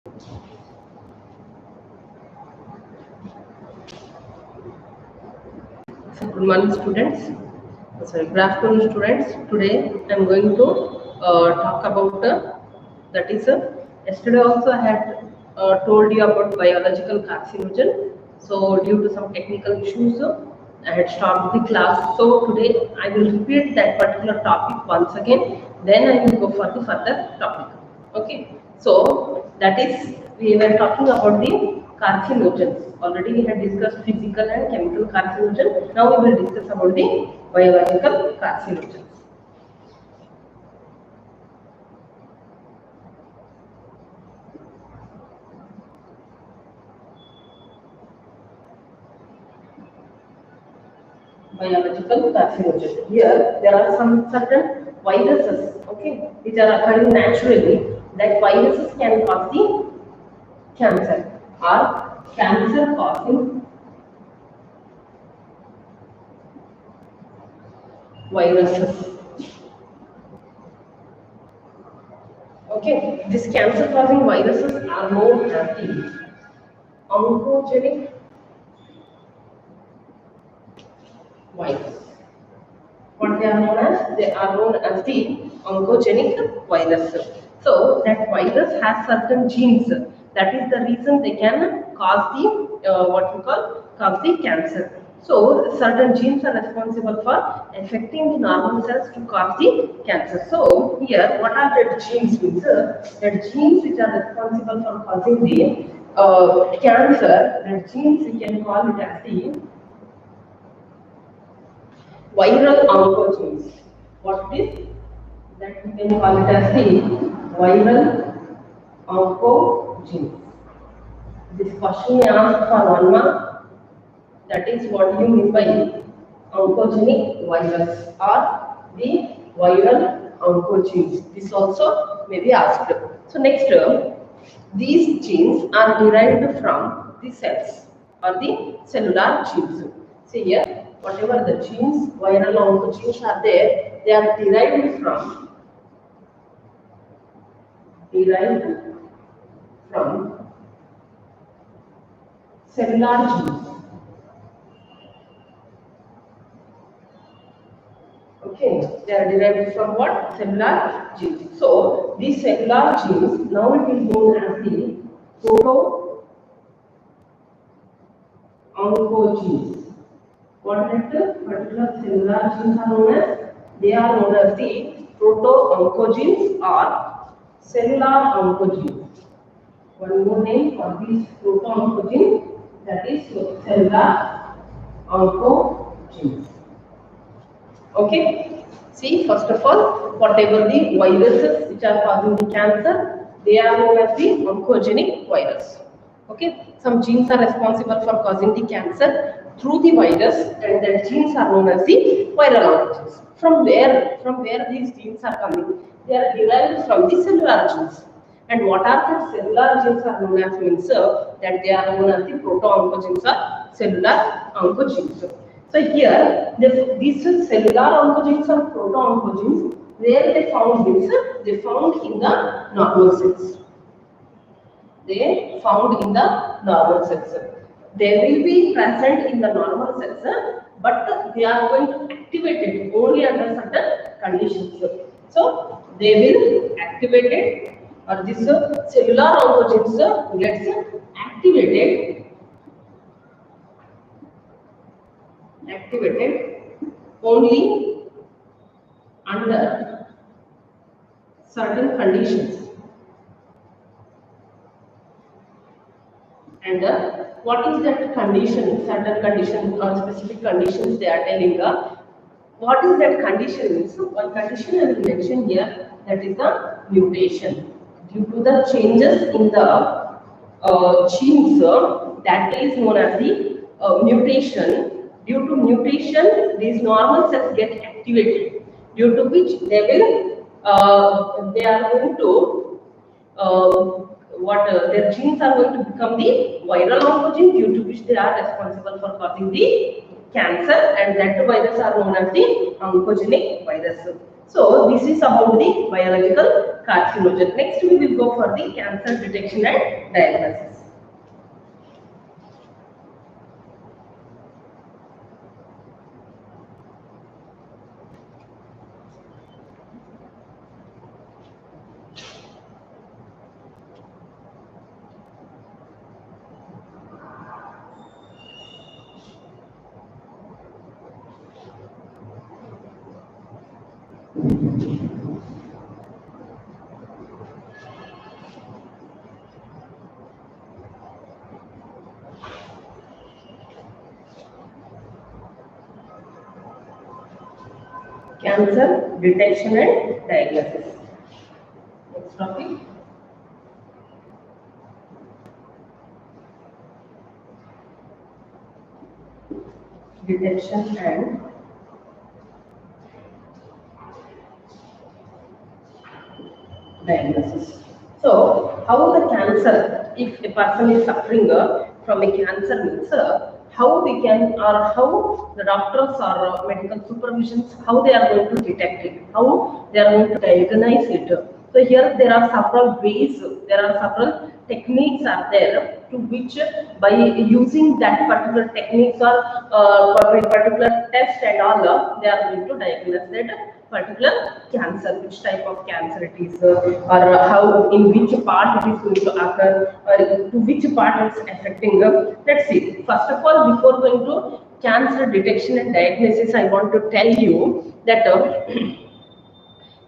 So good morning, students. Sorry, good afternoon, students. Today I am going to talk about that is yesterday also I had told you about biological carcinogen. So due to some technical issues, I had stopped the class. So today I will repeat that particular topic once again. Then I will go for the further topic. Okay. So that is we were talking about the carcinogens. Already we had discussed physical and chemical carcinogen. Now we will discuss about the biological carcinogens. Biological carcinogen. Here there are some certain viruses, okay, which are occurring naturally. That viruses can cause the cancer or cancer causing viruses. Okay, these cancer causing viruses are known as the oncogenic virus. What they are known as? They are known as the oncogenic virus. So that virus has certain genes. That is the reason they can cause the what we cause the cancer. So certain genes are responsible for affecting the normal cells to cause the cancer. So here, what are the genes? Means the genes which are responsible for causing the cancer. The genes we can call it as the viral oncogenes. What it is? That we can call it as the viral oncogenes. This question asked for 1 mark. That is what you mean by oncogenic virus or the viral oncogenes. This also may be asked. So next, these genes are derived from the cells or the cellular genes. See here, whatever the genes, viral oncogenes are there, they are derived from cellular genes. Okay, they are derived from what? Cellular genes. So these cellular genes, now it is known as the proto-oncogenes. What particular cellular genes are known as? They are known as the proto-oncogenes or cellular oncogenes. One more name for these proto-oncogenes, that is cellular oncogenes. Okay. See, first of all, whatever the viruses which are causing the cancer, they are known as the oncogenic virus. Okay. Some genes are responsible for causing the cancer through the virus, and their genes are known as the viral oncogenes. From where these genes are coming? They are derived from the cellular genes. And what are the cellular genes are known as? Means that they are known as the proto-oncogenes or cellular oncogenes. So here, these cellular oncogenes or proto-oncogenes, where they found means they found in the normal cells. They found in the normal cells. They will be present in the normal cells, but they are going to activate it only under certain conditions. So they will activate it, or this cellular oncogenes gets activated only under certain conditions. And what is that condition? Certain conditions or specific conditions they are telling. What is that condition? Means one condition I will mention here, that is the mutation. Due to the changes in the genes, that is known as the mutation. Due to mutation, these normal cells get activated, due to which they are going to their genes are going to become the viral oncogene, due to which they are responsible for causing the cancer, and that virus are known as the oncogenic virus. So this is about the biological carcinogen. Next we will go for the cancer detection and diagnosis. Cancer detection and diagnosis. Next topic. Detection and diagnosis. So, how the cancer, if a person is suffering from a cancer, means how we can, or how the doctors or medical supervisions, how they are going to detect it, how they are going to diagnose it. So here there are several ways, there are several techniques are there to which by using that particular techniques or by particular test and all, they are going to diagnose that particular cancer, which type of cancer it is, or how, in which part it is going to occur, or to which part it's affecting. Let's see. First of all, before going to cancer detection and diagnosis, I want to tell you that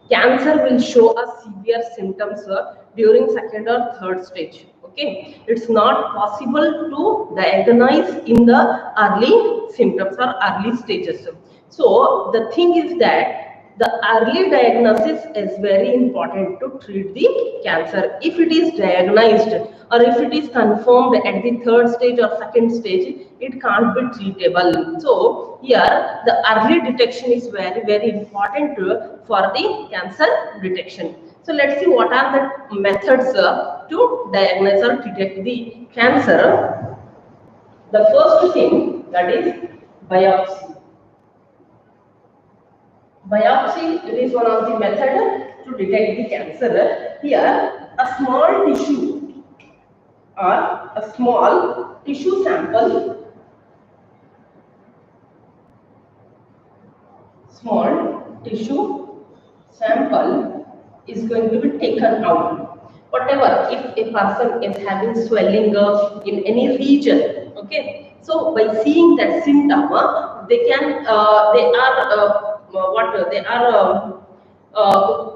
cancer will show us severe symptoms during second or third stage. Okay, it's not possible to diagnose in the early symptoms or early stages. So the thing is that the early diagnosis is very important to treat the cancer. If it is diagnosed or if it is confirmed at the third stage or second stage, it can't be treatable. So here the early detection is very important for the cancer detection. So let's see what are the methods to diagnose or detect the cancer. The first thing, that is biopsy. Biopsy, it is one of the methods to detect the cancer. Here, a small tissue or a small tissue sample, is going to be taken out. Whatever, if a person is having swelling in any region, okay, so by seeing that symptom, they are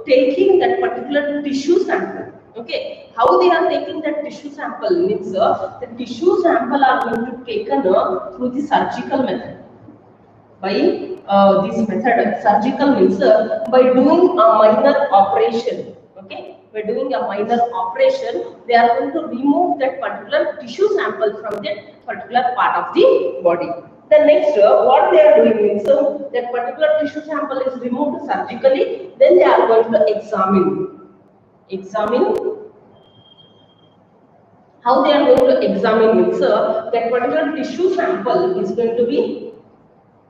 taking that particular tissue sample. Okay, how they are taking that tissue sample means the tissue sample are going to be taken through the surgical method. By this method, surgical means by doing a minor operation. Okay, by doing a minor operation, they are going to remove that particular tissue sample from that particular part of the body. The next, what they are doing means that particular tissue sample is removed surgically. Then they are going to examine. How they are going to examine means that particular tissue sample is going to be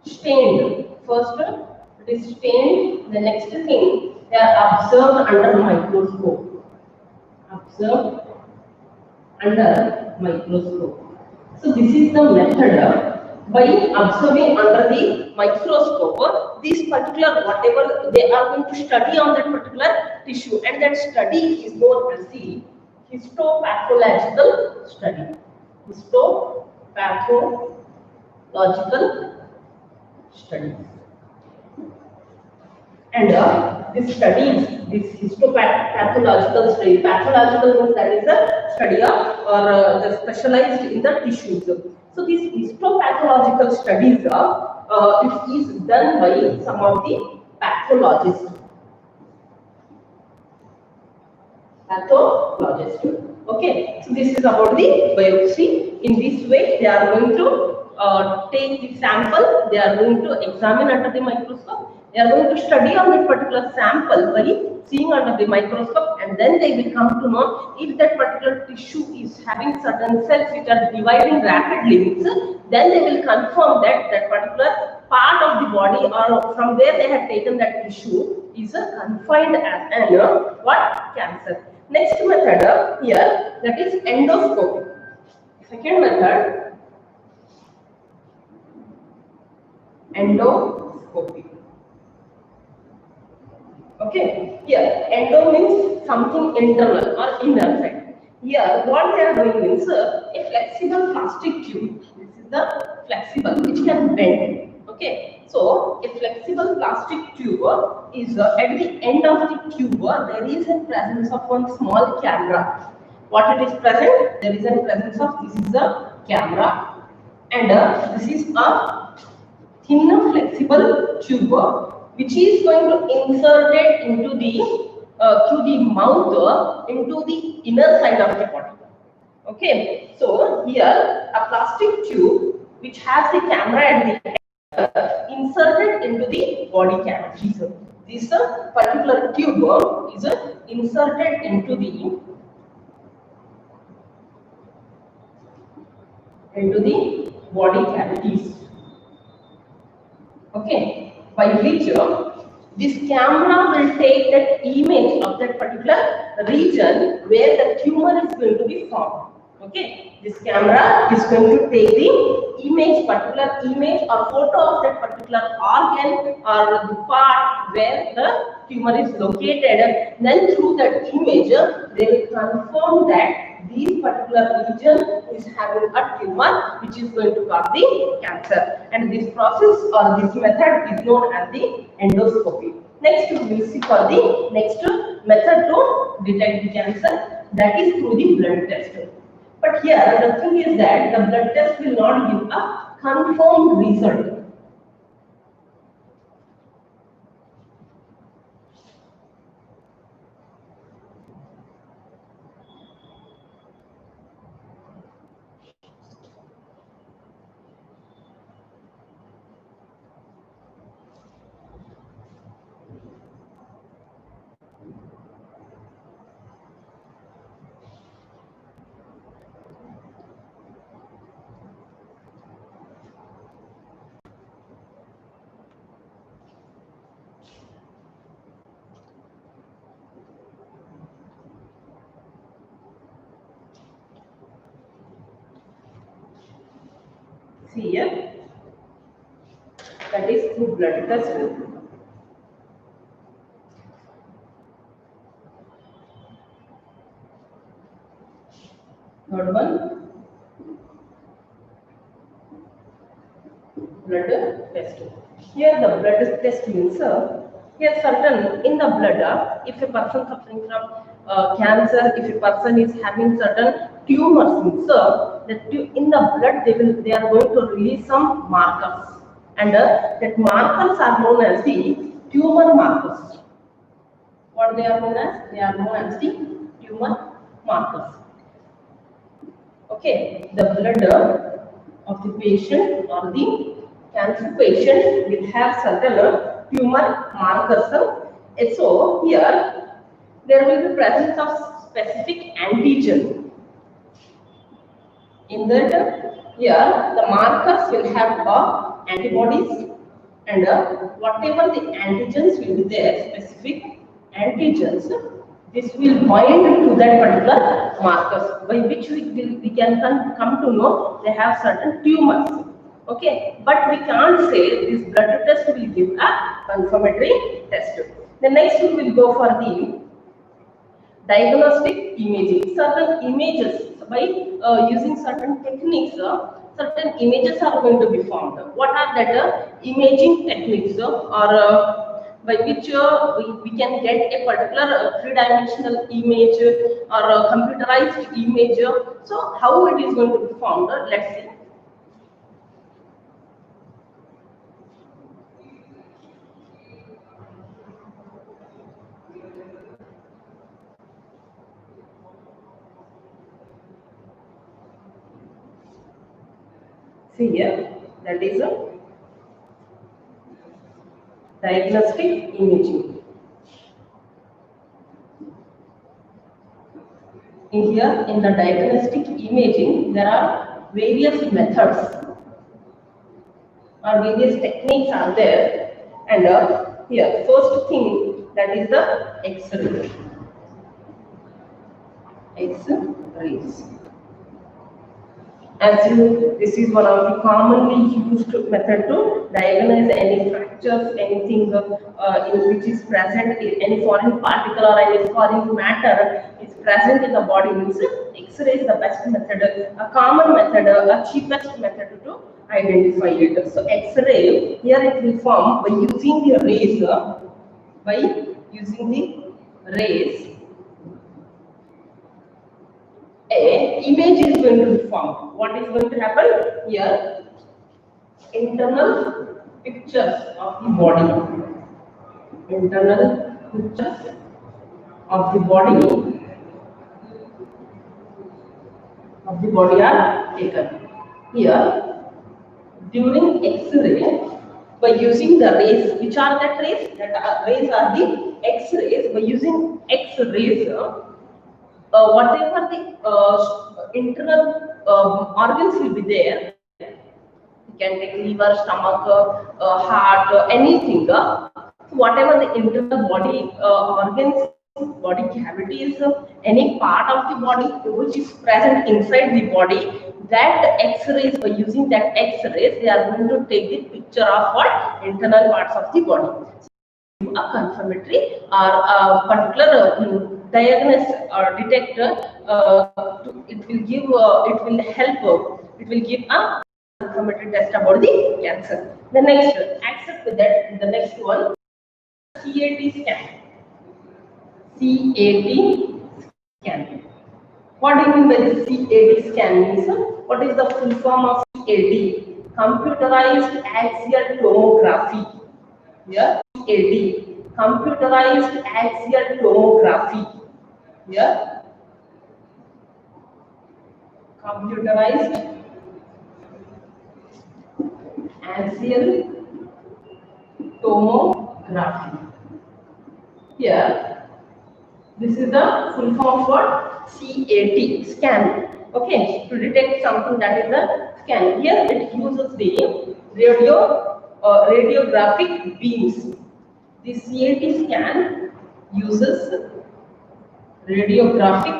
stained. First, it is stained. The next thing, they are observed under microscope. Observed under microscope. So this is the method. By observing under the microscope, this particular whatever they are going to study on that particular tissue, and that study is known as the histopathological study. Histopathological study. And this histopathological study, pathological means that is a study of or the specialized in the tissues. So these histopathological studies it is done by some of the pathologists. Okay, so this is about the biopsy. In this way, they are going to take the sample, they are going to examine under the microscope, they are going to study on that particular sample by seeing under the microscope, and then they will come to know if that particular tissue is having certain cells which are dividing rapidly, then they will confirm that that particular part of the body or from where they have taken that tissue is confined as an what? Cancer. Next method here, that is endoscopy. Second method, endoscopy. Okay, here endo means something internal or inner side. Here, what they are doing means a flexible plastic tube. This is the flexible, which can bend. Okay, so a flexible plastic tube is at the end of the tube. There is a presence of one small camera. What it is present? There is a presence of, this is a camera, and this is a thin flexible tube which is going to insert it into the through the mouth into the inner side of the body. Okay, so here a plastic tube which has the camera at the inserted into the body cavity. So this particular tube is inserted into the body cavities. Okay, by which this camera will take that image of that particular region where the tumor is going to be formed. Okay, this camera is going to take the image, particular image or photo of that particular organ or the part where the tumor is located. Then through that image, they will confirm that this particular region is having a tumor which is going to cause the cancer, and this process or this method is known as the endoscopy. Next we will see for the next method to detect the cancer, that is through the blood test. But here the thing is that the blood test will not give a confirmed result. See here, that is through blood test. Third one, blood test. Here the blood test means here certain in the blood, if a person suffering from cancer, if a person is having certain tumors means that in the blood they are going to release some markers, and that markers are known as the tumor markers. What they are known as? They are known as the tumor markers. Okay, the blood of the patient or the cancer patient will have certain tumor markers. So here there will be presence of specific antigen. In that, here the markers will have antibodies, and whatever the antigens will be there, specific antigens, this will bind to that particular markers, by which we can come to know they have certain tumors. Okay, but we can't say this blood test will give a confirmatory test. The next we will go for the diagnostic imaging. Certain images, by using certain techniques, certain images are going to be formed. What are that imaging techniques, or by which we can get a particular three-dimensional image or a computerized image? So how it is going to be formed? Let's see. See here, that is a diagnostic imaging. In here, in the diagnostic imaging, there are various methods or various techniques are there, and here first thing that is the X-ray. X-rays. This is one of the commonly used method to diagnose any fractures, anything in which is present, any foreign particle or any foreign matter is present in the body. Means X-ray is the best method, a common method, a cheapest method to identify it. So X-ray here it will form by using the rays, a image is going to be formed. What is going to happen here? Internal pictures of the body. Internal pictures of the body are taken. Here, during X-ray, by using the rays, which are that rays? Rays are the X-rays. By using X-rays, whatever the internal organs will be there, you can take liver, stomach, heart, anything. So whatever the internal body organs, body cavities, any part of the body which is present inside the body, that X-rays, by using that X-rays, they are going to take the picture of what? Internal parts of the body. A confirmatory or a particular diagnosis or detector, it will give, it will help, it will give a confirmatory test about the cancer. The next, accept with that, the next one, CAT scan. CAT scan. What do you mean by the CAT scan? Means, what is the full form of CAT? Computerized axial tomography. Yeah, CAT. Computerized axial tomography. Yeah, computerized axial tomography. Here, this is the full form for CAT, scan. Okay, to detect something, that is the scan. Here it uses the radiographic beams. The CAT scan uses radiographic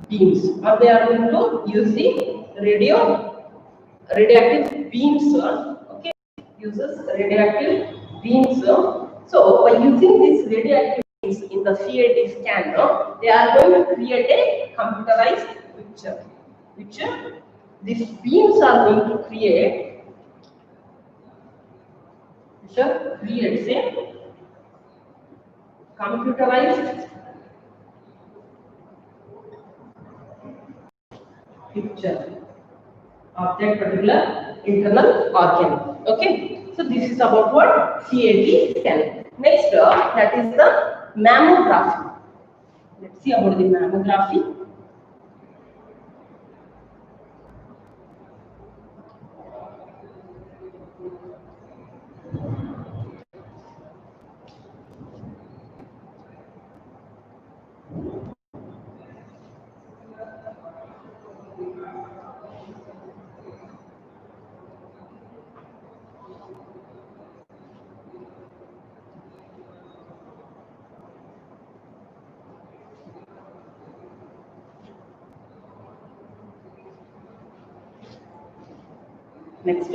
beams, or they are going to use the radioactive beams. Okay, uses radioactive beams. So by using these radioactive beams in the CAT scan, they are going to create a computerized picture, which these beams are going to create, which creates a computerized picture of that particular internal organ. Okay, so this is about what? CAT scan. Next, that is the mammography. Let's see about the mammography. Next,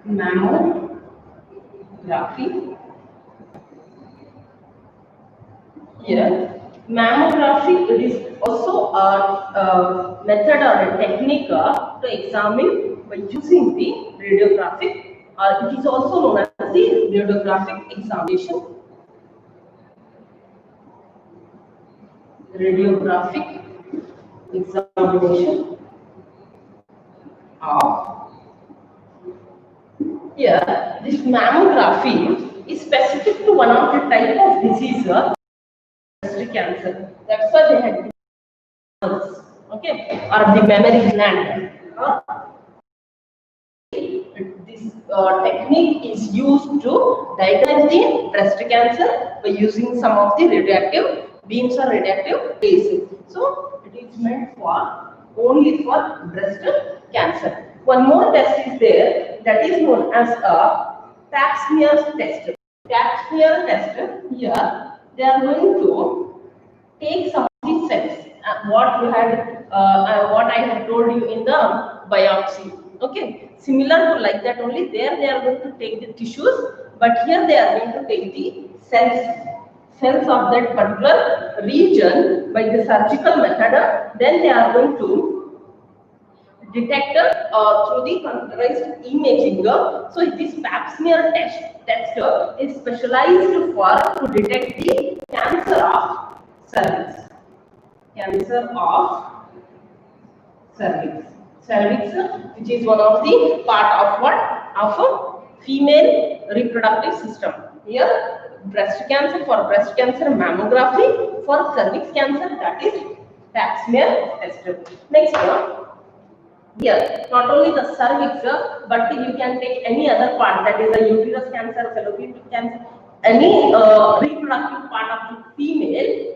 mammography. Here, mammography, it is also a method or a technique to examine by using the radiographic, or it is also known as the radiographic examination. Radiographic examination of. Here, this mammography is specific to one of the type of disease, breast cancer. That's why they had okay, or the mammary gland. This technique is used to diagnose the breast cancer by using some of the radioactive beams or radioactive rays. So it is meant for only for breast cancer. One more test is there, that is known as a Pap smear test. Pap smear test, here they are going to take some of the cells, what I had told you in the biopsy. Okay, similar to like that only. There they are going to take the tissues, but here they are going to take the cells of that particular region by the surgical method. Then they are going to detect through the computerized imaging. So this pap smear test is specialized for to detect the cancer of cervix. Cancer of cervix, which is one of the part of what, of a female reproductive system. Here breast cancer, for breast cancer mammography, for cervix cancer that is pap smear test. Next one, here not only the cervix, but you can take any other part, that is the uterus cancer, fallopian cancer, any reproductive part of the female.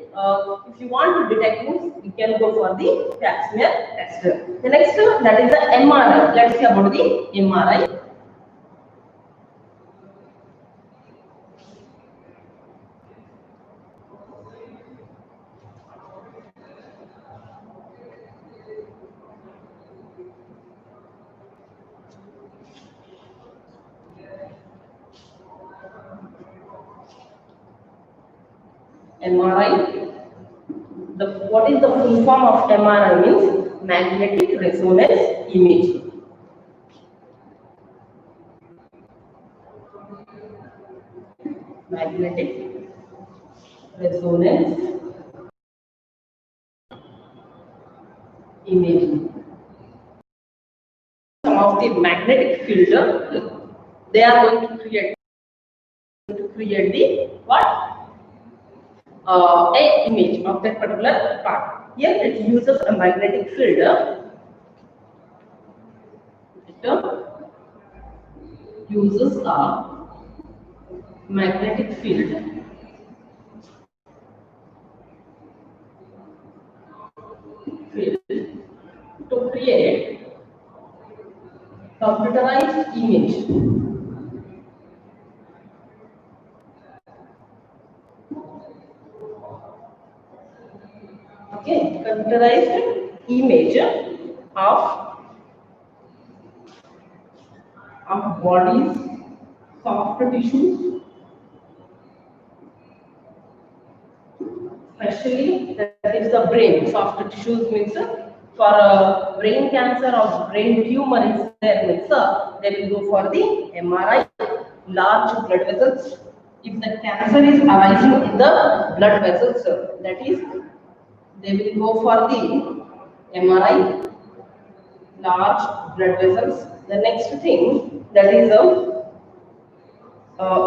If you want to detect this, you can go for the pap smear test. The next that is the MRI. Let's see about the MRI. MRI. What is the full form of MRI? Means magnetic resonance imaging. Magnetic resonance imaging. Some of the magnetic field, they are going to create the what? A image of that particular part. Here it uses a magnetic field. It uses a magnetic field to create computerized image. Okay, computerized image of bodies, soft tissues, especially that is the brain. Soft tissues means for brain cancer or brain tumor is there, means they will go for the MRI. Large blood vessels. If the cancer is arising in the blood vessels, that is, they will go for the MRI. Large blood vessels. The next thing, that is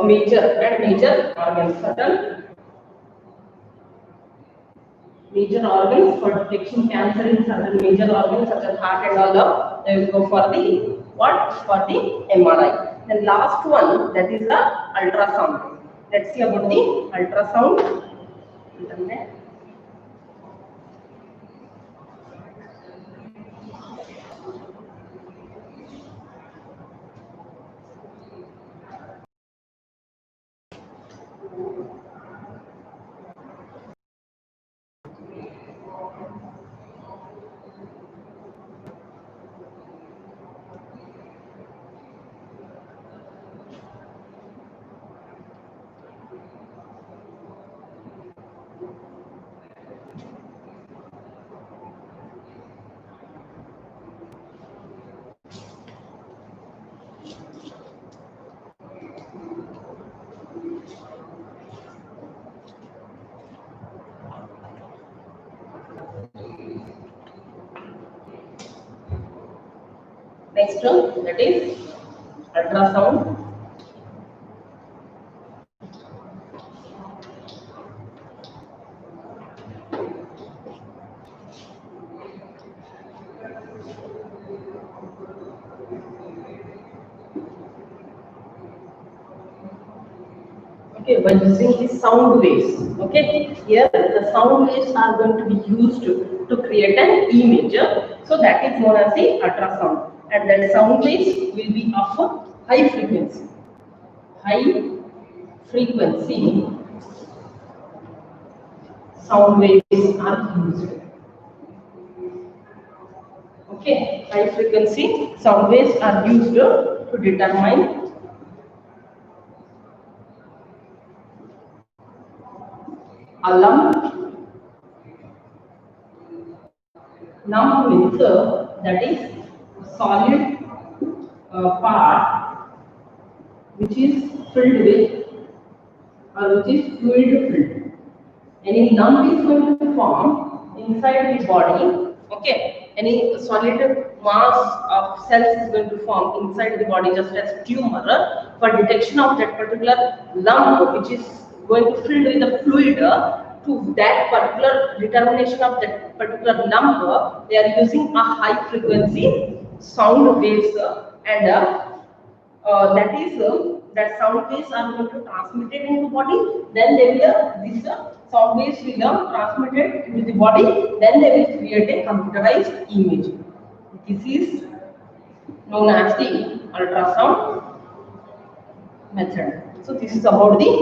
major organs. Certain major organs for detecting cancer in certain major organs such as heart and all, they will go for the what? For the MRI. The last one, that is the ultrasound. Let's see about the ultrasound. Internet. Next one, that is ultrasound. Okay, by using the sound waves. Okay, here the sound waves are going to be used to create an image. So that is known as the ultrasound, and that sound waves will be of a high frequency. high frequency sound waves are used. Okay, high frequency sound waves are used to determine a lump. Lump means that is solid part which is filled with or which is fluid filled. Any lump is going to form inside the body. Okay, any solid mass of cells is going to form inside the body just as tumor. For detection of that particular lump which is going to fill with the fluid, to that particular determination of that particular lump, they are using a high frequency sound waves and that sound waves are going to transmit it into body. Then they will this sound waves will transmitted into the body. Then they will create a computerized image. This is known as the ultrasound method. So this is about the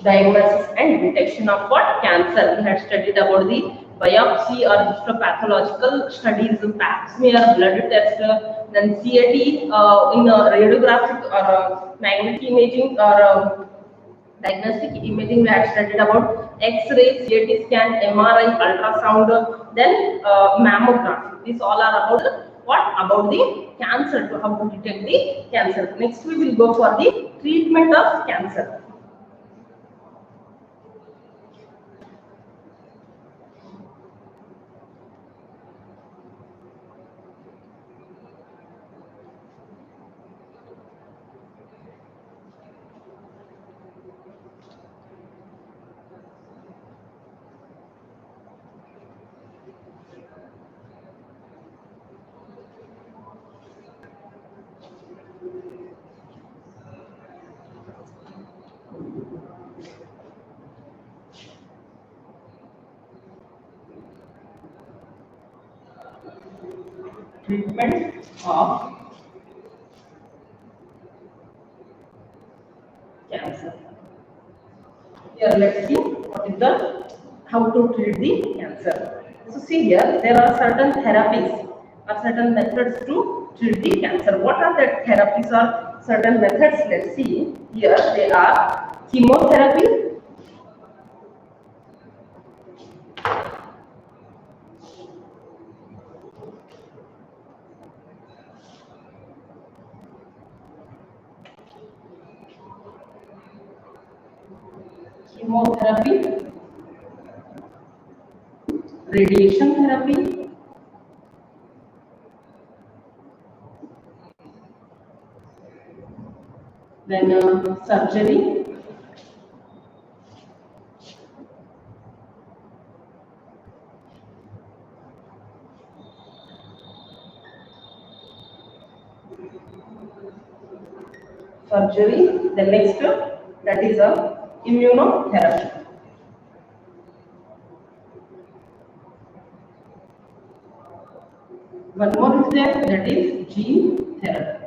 diagnosis and detection of what? Cancer. We had studied about the biopsy or histopathological studies, pap smear, blood test, then CAT in radiographic or magnetic imaging or diagnostic imaging. We had studied about X-ray, CAT scan, MRI, ultrasound, then mammography. These all are about what? About the cancer, to how to detect the cancer. Next we will go for the treatment of cancer. Treatment of cancer. Here let's see what is the how to treat the cancer. So see here there are certain therapies or certain methods to treat the cancer. What are the therapies or certain methods? Let's see. Here they are chemotherapy, chemotherapy, radiation therapy, then surgery, the next that is a immunotherapy. One more is there, that is gene therapy.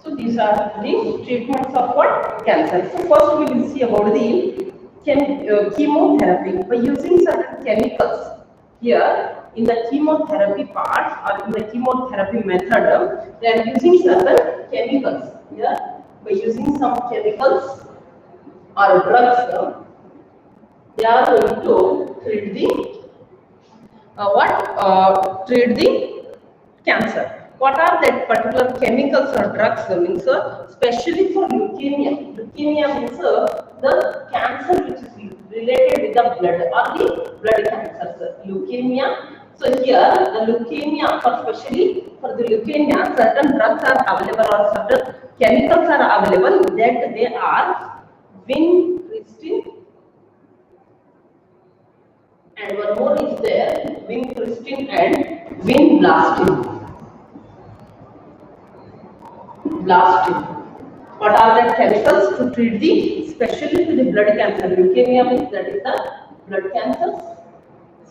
So these are the treatments of what? Cancer. So first we will see about the chemotherapy by using certain chemicals. Here in the chemotherapy part or in the chemotherapy method, they are using certain chemicals. Here by using some chemicals or drugs, they are going to treat the treat the cancer. What are that particular chemicals or drugs? Means especially for leukemia. Leukemia means the cancer which is related with the blood or the blood cancers. Leukemia. So here the leukemia, especially for the leukemia, certain drugs are available or certain chemicals are available that they are vincristine. And one more is there, vincristine and vinblastine. What are the chemicals to treat the, especially to the blood cancer? Leukemia means that is the blood cancers.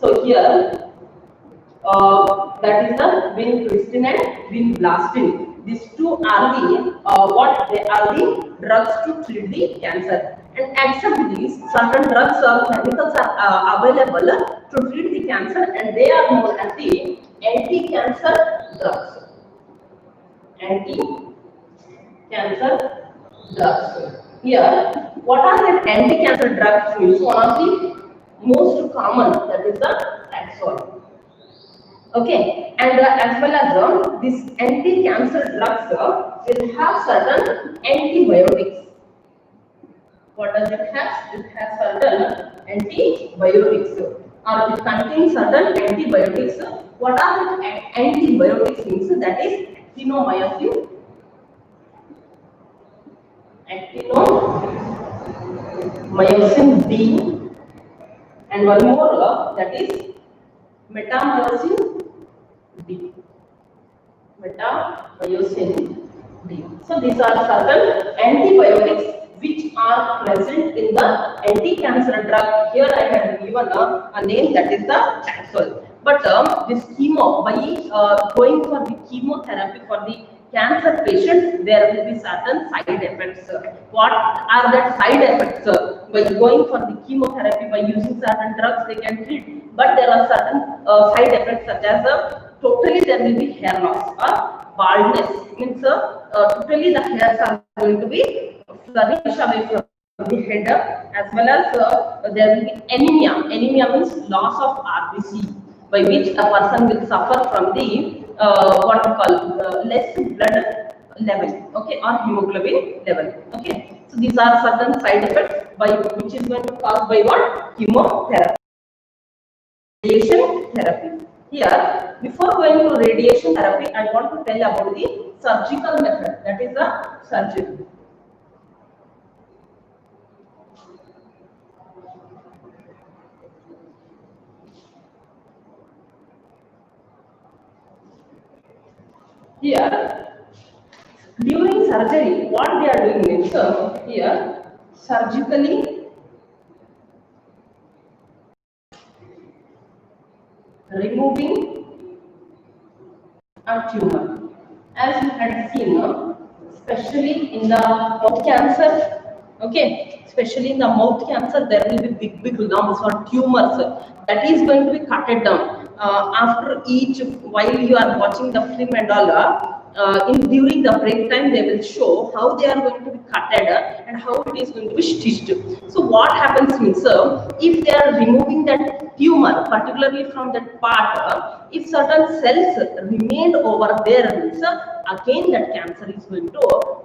So here that is the vincristine and vinblastine. These two are the what they are the drugs to treat the cancer. And except these, certain drugs or chemicals are available to treat the cancer, and they are known as the anti-cancer drugs. Anti-cancer drugs. Here, what are the anti-cancer drugs? Means one of the most common, that is the Taxol. Okay, and as well as this anti-cancer drugs will have certain antibiotics. What does it have? It has certain antibiotics, or it contains certain antibiotics. What are the antibiotics? Means that is actinomycin, actinomycin D, and one more that is metamycin D. Metamycin D. So these are certain antibiotics which are present in the anti-cancer drug. Here I have given a name, that is the Taxol. But this chemo, by going for the chemotherapy for the cancer patients, there will be certain side effects. What are that side effects? By going for the chemotherapy, by using certain drugs, they can treat. But there are certain side effects such as totally there will be hair loss or baldness. Means totally the hairs are going to be flourish away from the head, as well as there will be anemia. Anemia means loss of RBC, by which a person will suffer from the what we call less blood level, okay, or hemoglobin level. Okay, so these are certain side effects by which is going to cause by what? Chemotherapy. Radiation therapy. Here, before going to radiation therapy, I want to tell about the surgical method, that is the surgery. Here, during surgery, what they are doing means here surgically removing a tumor. As you had seen, especially in the mouth cancer, okay, especially in the mouth cancer, there will be big lumps or tumors that is going to be cutted down. After each, while you are watching the film and all, during the break time, they will show how they are going to be cutted and how it is going to be stitched. So what happens means, if they are removing that tumor, particularly from that part, if certain cells remained over there, means again that cancer is going to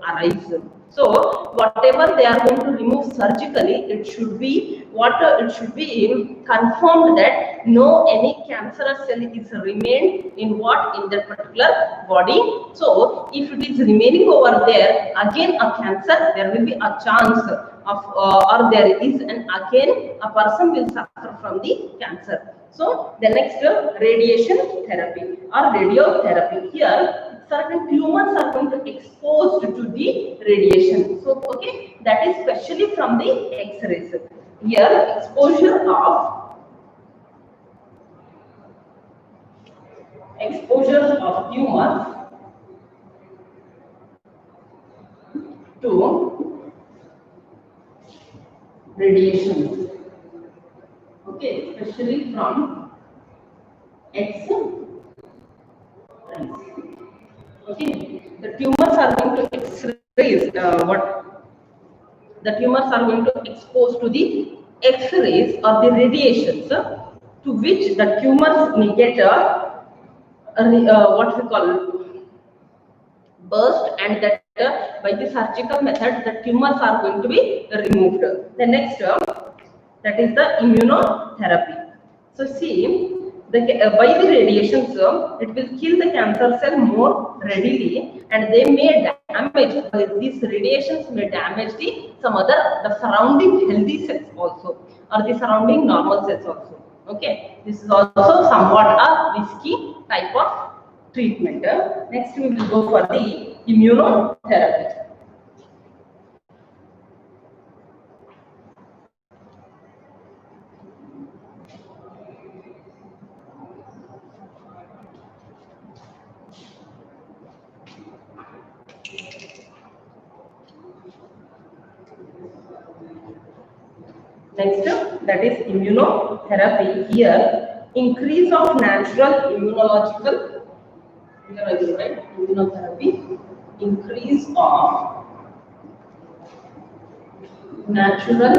arise. So whatever they are going to remove surgically, it should be it should be confirmed that no any cancerous cell is remained in that particular body. So if it is remaining over there, again a cancer, there will be a chance of or there is, and again a person will suffer from the cancer. So the next radiation therapy or radiotherapy. Here certain tumors are going to exposed to the radiation. So okay, that is specially from the X-rays. Here exposure of tumors to radiation. Okay, especially from X-rays. Okay, the tumors are going to X-rays. The tumors are going to expose to the X-rays or the radiations, to which the tumors may get what we call burst, and that by the surgical method the tumors are going to be removed. The next that is the immunotherapy. So see, by the radiations, it will kill the cancer cell more readily, and they may damage, these radiations may damage the surrounding healthy cells also, or the surrounding normal cells also. Okay, this is also somewhat a risky type of treatment. Next we will go for the immunotherapy. Next, that is immunotherapy. Here, increase of natural immunological, here I will write immunotherapy, increase of natural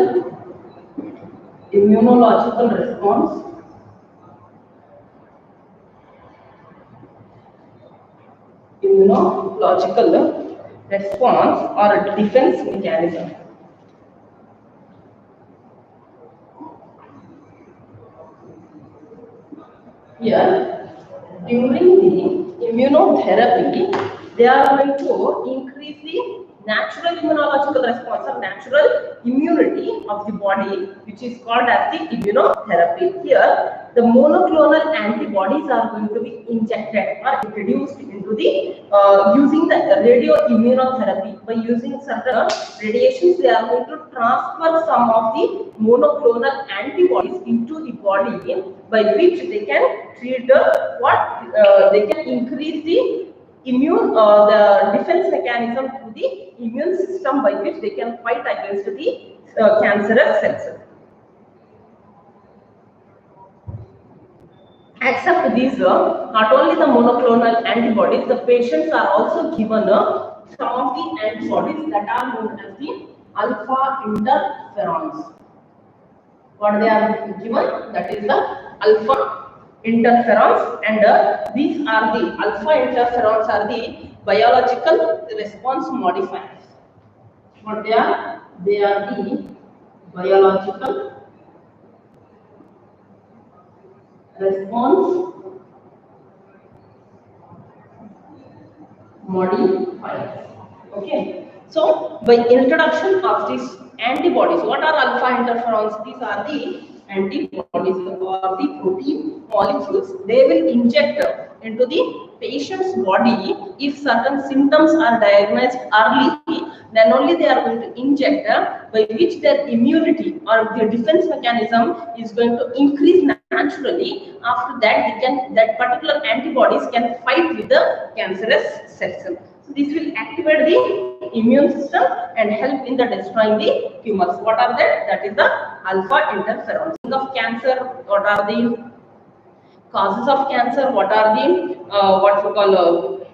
immunological response, immunological response or defense mechanism. Here, during the immunotherapy, they are going to increase the natural immunological response or natural immunity of the body, which is called as the immunotherapy. Here, the monoclonal antibodies are going to be injected or introduced into the using the radioimmunotherapy. By using certain radiations, they are going to transfer some of the monoclonal antibodies into the body, by which they can treat they can increase the the defense mechanism to the immune system, by which they can fight against the cancerous cells. Except these, not only the monoclonal antibodies, the patients are also given some of the antibodies that are known as the alpha interferons. What they are given, that is the alpha interferons, and these are the alpha interferons are the biological response modifiers. What they are? They are the biological response modifiers. Okay. So, by introduction of these antibodies, what are alpha interferons? These are the antibodies or the protein molecules. They will inject into the patient's body if certain symptoms are diagnosed early. Then only they are going to inject, by which their immunity or their defense mechanism is going to increase naturally. After that, that particular antibodies can fight with the cancerous cells. So this will activate the immune system and help in the destroying the tumors. What are that? That is the alpha interferons. Of cancer, what are the causes of cancer? What are the what we call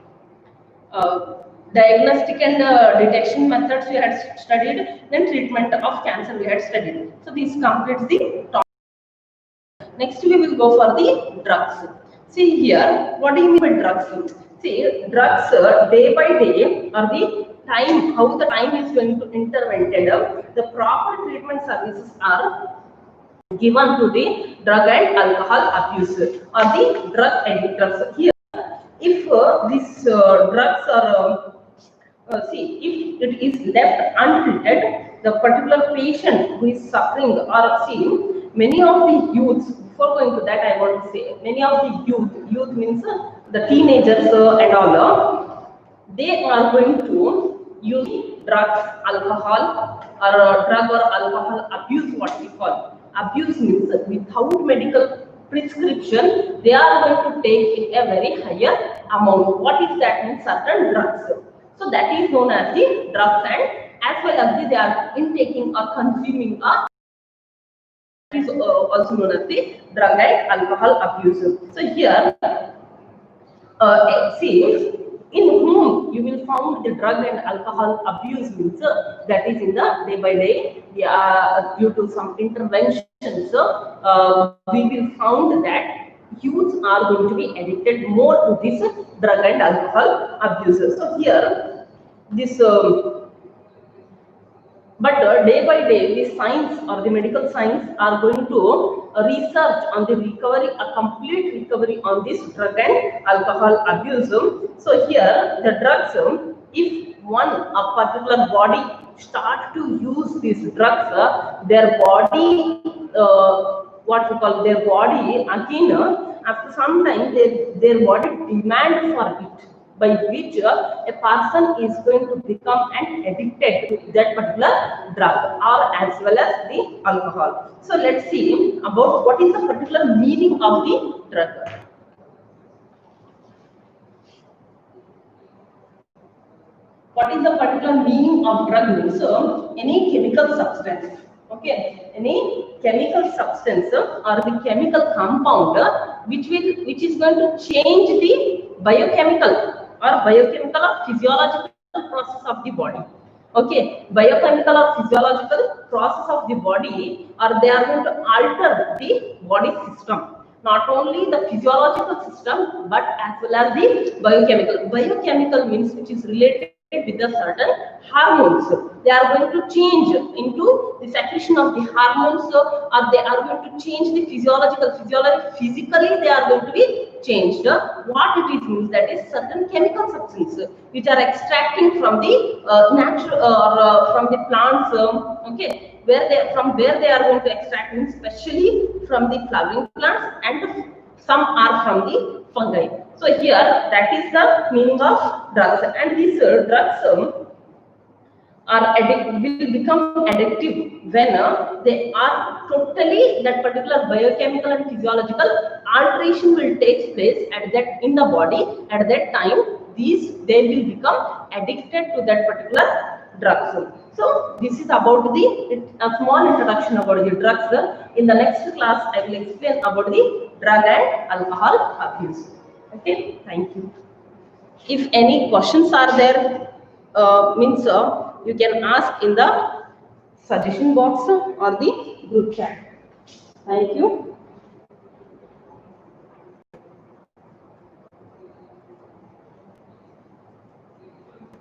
diagnostic and detection methods we had studied? Then treatment of cancer we had studied. So this completes the topic. Next, we will go for the drugs. See here, what do you mean by drugs? See, drugs day by day, or the time, how the time is going to intervene, the proper treatment services are given to the drug and alcohol abuser or the drug addictors. Here, if these drugs are see, if it is left untreated, the particular patient who is suffering, or see, many of the youths, before going to that, I want to say, many of the youth means the teenagers and all, they are going to use drugs, alcohol, or drug or alcohol abuse, what we call. Abuse means without medical prescription, they are going to take in a very higher amount. What is that? Means certain drugs. So that is known as the drugs, and as well as they are intaking or consuming a is also known as the drug and alcohol abuse. So here, see, in whom you will find the drug and alcohol abuse means that is in the day by day, due to some interventions, we will find that youths are going to be addicted more to this drug and alcohol abuse. So here, this but day by day, the science or the medical science are going to research on the recovery, a complete recovery on this drug and alcohol abuse. So here, the drugs, if a particular body start to use these drugs, their body, what we call their body again, after some time, their body demand for it, by which a person is going to become an addicted to that particular drug or as well as the alcohol. So let's see about what is the particular meaning of the drug. What is the particular meaning of drug? So any chemical substance. Okay, any chemical substance or the chemical compound which is going to change the biochemical or physiological process of the body. Okay, biochemical or physiological process of the body, or they are going to alter the body system. Not only the physiological system, but as well as the biochemical. Biochemical means which is related with the certain hormones. They are going to change into the secretion of the hormones, or they are going to change the physically they are going to be changed. What it is means that is certain chemical substances which are extracting from the natural or from the plants, okay, where they are going to extract, especially from the flowering plants, and some are from the fungi. So here that is the meaning of drugs, and these drugs will become addictive when they are totally that particular biochemical and physiological alteration will take place at that in the body. At that time, they will become addicted to that particular drugs. So this is about a small introduction about the drugs. In the next class, I will explain about the drug and alcohol abuse. Okay, thank you. If any questions are there, means you can ask in the suggestion box or the group chat. Thank you.